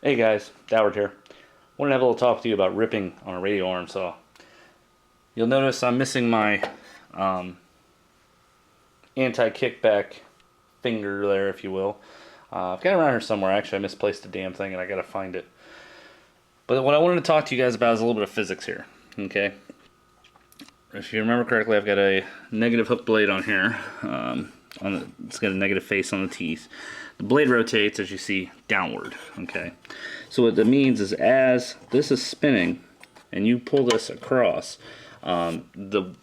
Hey guys, Doward here. Want to have a little talk to you about ripping on a radial arm saw. You'll notice I'm missing my anti-kickback finger there, if you will. I've got it around here somewhere. Actually, I misplaced the damn thing and I gotta find it. But what I wanted to talk to you guys about is a little bit of physics here. Okay. If you remember correctly, I've got a negative hook blade on here. It's got a negative face on the teeth. The blade rotates, as you see, downward. Okay. So what that means is, as this is spinning, and you pull this across, the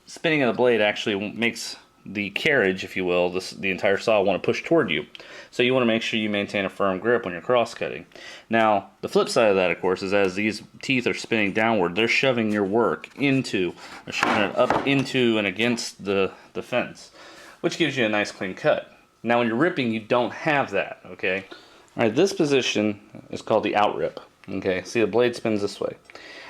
spinning of the blade actually makes the carriage, if you will, the entire saw want to push toward you. So you want to make sure you maintain a firm grip when you're cross cutting. Now, the flip side of that, of course, is as these teeth are spinning downward, they're shoving your work into, or shoving it up into and against the fence, which gives you a nice clean cut. Now when you're ripping, you don't have that, okay? Alright, this position is called the out rip, okay? See, the blade spins this way.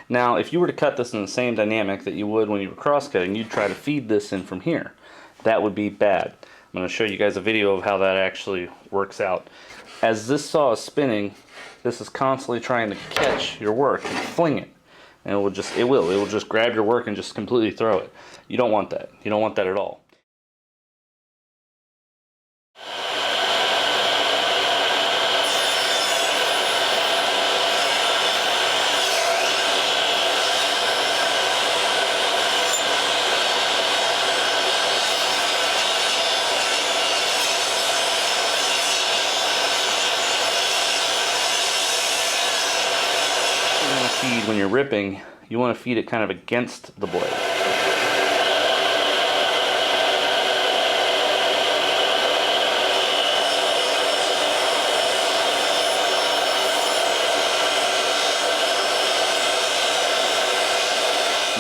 Now, if you were to cut this in the same dynamic that you would when you were cross cutting, you'd try to feed this in from here. That would be bad. I'm going to show you guys a video of how that actually works out. As this saw is spinning, this is constantly trying to catch your work and fling it. And it will just grab your work and just completely throw it. You don't want that. You don't want that at all. Feed when you're ripping, you want to feed it kind of against the blade.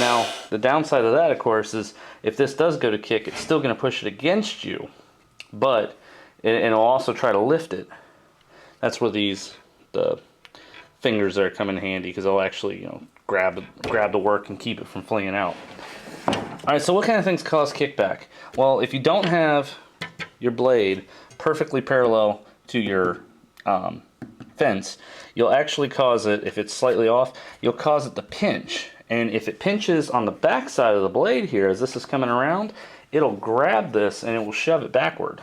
Now, the downside of that, of course, is if this does go to kick, it's still going to push it against you, but it'll also try to lift it. That's where the fingers there come in handy, because they'll actually, grab the work and keep it from flinging out. Alright, so what kind of things cause kickback? Well, if you don't have your blade perfectly parallel to your fence, you'll actually cause it, if it's slightly off, you'll cause it to pinch. And if it pinches on the back side of the blade here, as this is coming around, it'll grab this and it will shove it backward.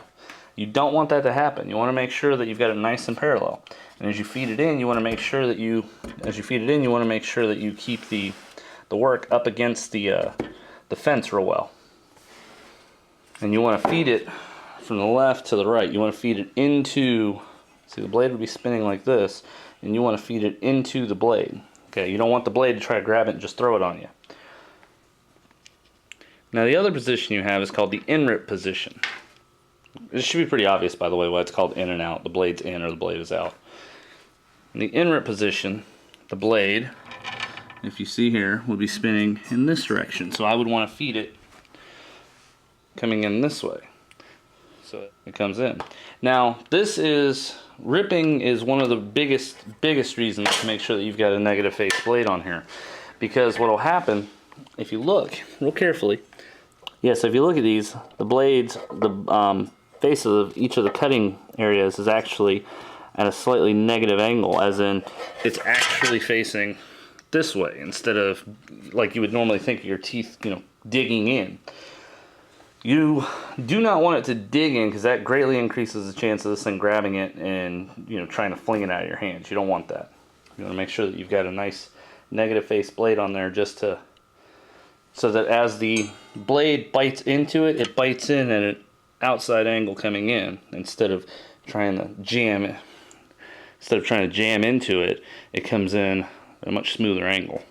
You don't want that to happen. You want to make sure that you've got it nice and parallel. And as you feed it in, you want to make sure that you keep the work up against the fence real well. And you want to feed it from the left to the right. You want to feed it into, see, the blade would be spinning like this, and you want to feed it into the blade. Okay, you don't want the blade to try to grab it and just throw it on you. Now the other position you have is called the in-rip position. It should be pretty obvious, by the way, why it's called in and out. The blade's in or the blade is out. In the in-rip position, the blade, if you see here, would be spinning in this direction. So I would want to feed it coming in this way. So it comes in. Now, ripping is one of the biggest reasons to make sure that you've got a negative face blade on here. Because what will happen, if you look real carefully, so if you look at these, the blades, the face of each of the cutting areas is actually at a slightly negative angle, as in it's actually facing this way instead of like you would normally think of your teeth, digging in. You do not want it to dig in, because that greatly increases the chance of this thing grabbing it and trying to fling it out of your hands. You don't want that. You want to make sure that you've got a nice negative face blade on there, so that as the blade bites into it, it bites in at an outside angle coming in, instead of trying to jam into it, it comes in at a much smoother angle.